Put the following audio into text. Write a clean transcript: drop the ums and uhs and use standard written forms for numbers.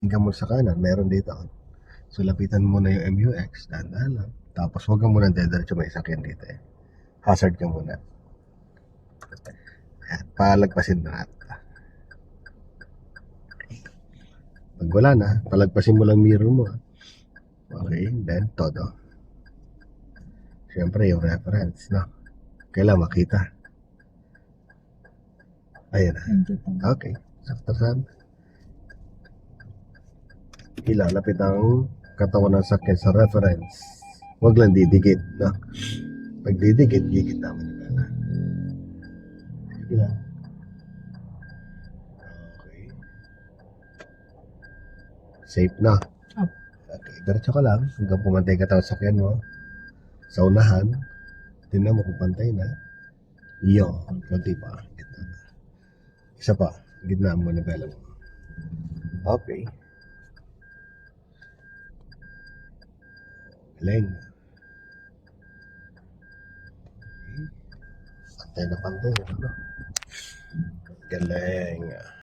hanggang mo sa kanan, meron dito. So, lapitan mo na yung MUX, dahan-dahan lang. Tapos, huwag ka muna dediretso, may sakyan dito eh. Hazard ka muna. Ayan, palagpasin na natin. Pag wala na, palagpasin mo lang mirror mo. Okay, then todo. Siyempre, yung reference, no? Kailangan makita. Ayan na. Okay, sakto saan? Ilalapit ang katawan ng sakyan sa reference. Huwag lang didikit, no? Pag didikit, gigit naman yung pala. Sige lang. Okay. Safe na. Okay, diretso ka lang hanggang pumantay ka sa sakyan mo. Sa unahan, tingnan mo kung pantay na. Iyo, konti pa. Gitna. Isa pa, gitna mo na pala mo. Okay. Galing. Okay. Pantay na pantay. Ano? Galing.